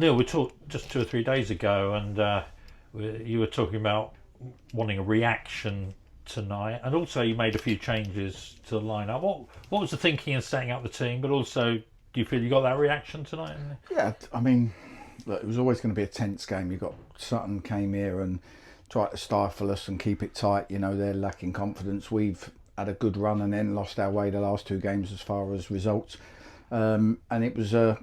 Neal, we talked just 2 or 3 days ago, and you were talking about wanting a reaction tonight, and also you made a few changes to the lineup. What was the thinking in setting up the team? But also, do you feel you got that reaction tonight? Yeah, I mean, look, it was always going to be a tense game. You got Sutton came here and tried to stifle us and keep it tight. You know, they're lacking confidence. We've had a good run and then lost our way the last 2 games as far as results. And it was a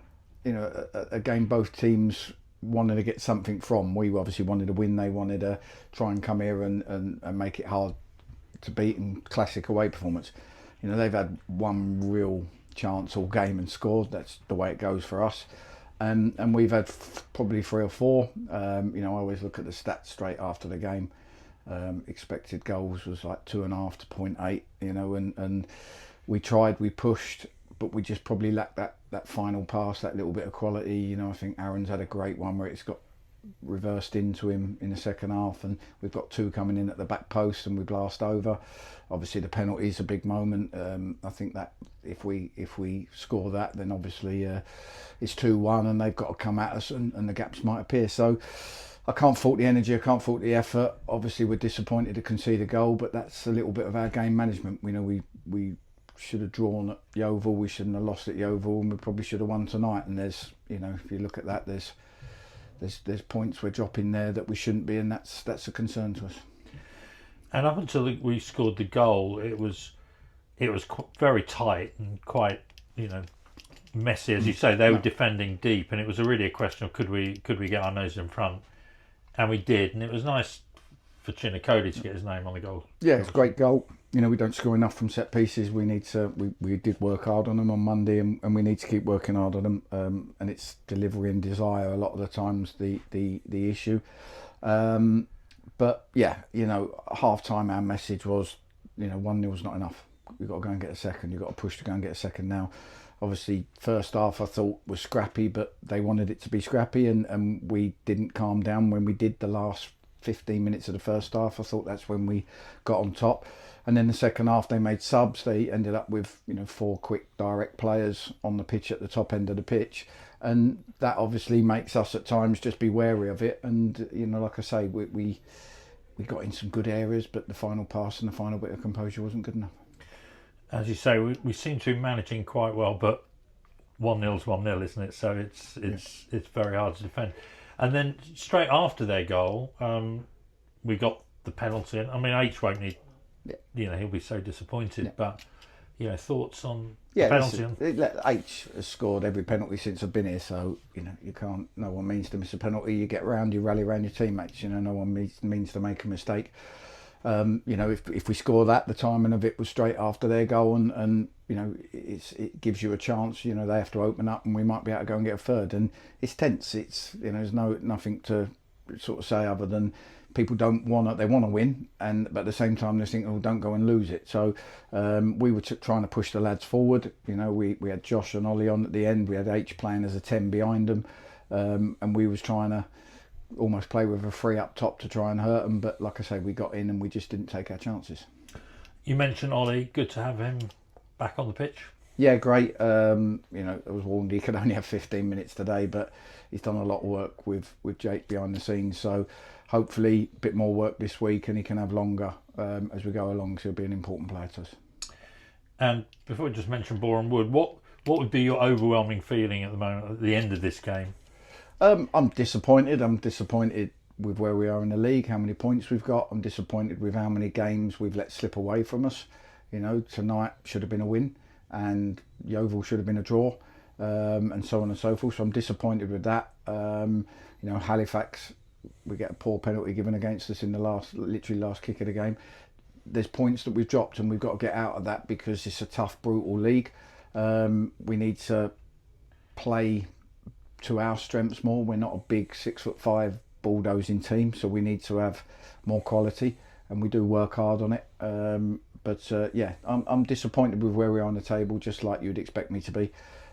game both teams wanted to get something from. We obviously wanted to win. They wanted to try and come here and make it hard to beat in classic away performance. You know, they've had one real chance all game and scored. That's the way it goes for us. And we've had probably 3 or 4. I always look at the stats straight after the game. Expected goals was like 2.5 to 0.8. And we tried, we pushed, but we just probably lacked that final pass, that little bit of quality. I think Aaron's had a great one where it's got reversed into him in the second half, and we've got 2 coming in at the back post and we blast over. Obviously the penalty is a big moment. I think that if we score that, then obviously it's 2-1 and they've got to come at us and the gaps might appear. So I can't fault the energy, I can't fault the effort. Obviously we're disappointed to concede a goal, but that's a little bit of our game management. We should have drawn at Yeovil, we shouldn't have lost at Yeovil, and we probably should have won tonight. And there's, if you look at that, there's points we're dropping there that we shouldn't be, and that's a concern to us. And up until we scored the goal, it was very tight and quite messy, as you say. They were defending deep, and it was really a question of could we get our nose in front, and we did. And it was nice for Chinnacody to get his name on the goal. Yeah, it's a great goal. We don't score enough from set pieces. We need to. We did work hard on them on Monday, and we need to keep working hard on them. And it's delivery and desire a lot of the times the issue. But yeah, half time our message was, 1-0 is not enough. We've got to go and get a second. You've got to push to go and get a second now. Obviously, first half I thought was scrappy, but they wanted it to be scrappy, and we didn't calm down when we did the last 15 minutes of the first half. I thought that's when we got on top. And then the second half they made subs. They ended up with 4 quick direct players on the pitch at the top end of the pitch, and that obviously makes us at times just be wary of it. And like I say, we got in some good areas, but the final pass and the final bit of composure wasn't good enough. As you say, we seem to be managing quite well, but 1-0's 1-0, isn't it? So it's very hard to defend. And then straight after their goal, we got the penalty. I mean, H won't need. He'll be so disappointed. Yeah. But thoughts on the penalty? H has scored every penalty since I've been here, so you can't. No one means to miss a penalty. You get round, you rally around your teammates. No one means to make a mistake. If we score that, the timing of it was straight after their goal, and it gives you a chance. They have to open up, and we might be able to go and get a third. And it's tense. It's there's nothing to sort of say other than people don't want to. They want to win, but at the same time they think, oh, don't go and lose it. So we were trying to push the lads forward. We had Josh and Ollie on at the end. We had H playing as a 10 behind them, and we was trying to almost play with a 3 up top to try and hurt them. But like I say, we got in and we just didn't take our chances. You mentioned Ollie. Good to have him back on the pitch. Yeah, great. I was warned he could only have 15 minutes today, but he's done a lot of work with Jake behind the scenes. So hopefully a bit more work this week and he can have longer as we go along, so he'll be an important player to us. And before we just mention Boreham Wood, what would be your overwhelming feeling at the moment at the end of this game? I'm disappointed. I'm disappointed with where we are in the league, how many points we've got. I'm disappointed with how many games we've let slip away from us. Tonight should have been a win and Yeovil should have been a draw, and so on and so forth. So I'm disappointed with that. Halifax, we get a poor penalty given against us in the last kick of the game. There's points that we've dropped and we've got to get out of that because it's a tough, brutal league. We need to play to our strengths more. We're not a big 6'5" bulldozing team, so we need to have more quality, and we do work hard on it. I'm disappointed with where we are on the table, just like you'd expect me to be.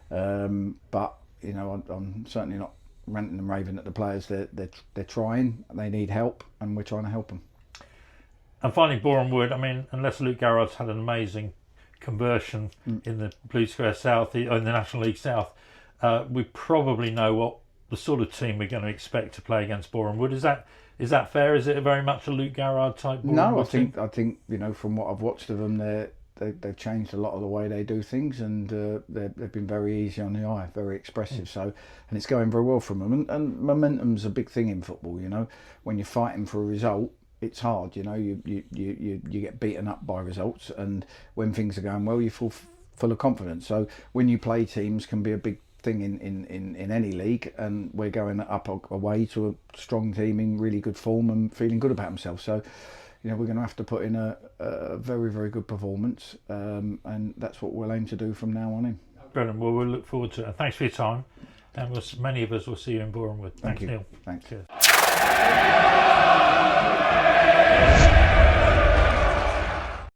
But I'm certainly not ranting and raving at the players. They're trying. They need help, and we're trying to help them. And finally, Boreham Wood. I mean, unless Luke Garrod's had an amazing conversion in the Blue Square South, or in the National League South, we probably know what the sort of team we're going to expect to play against Boreham Wood. Is that fair? Is it very much a Luke Garrard type Boreham No, Wood team? I think from what I've watched of them, they've changed a lot of the way they do things, and they've been very easy on the eye, very expressive. So, and it's going very well for them. And momentum's a big thing in football. When you're fighting for a result, it's hard. You get beaten up by results, and when things are going well, you feel full of confidence. So when you play teams, can be a big thing in any league, and we're going up away to a strong team in really good form and feeling good about themselves. So we're going to have to put in a very, very good performance, and that's what we'll aim to do from now on in. Brilliant. Well, we'll look forward to it. Thanks for your time, and many of us will see you in Boreham Wood. Thanks, Thank you. Neal. Thanks. Cheers.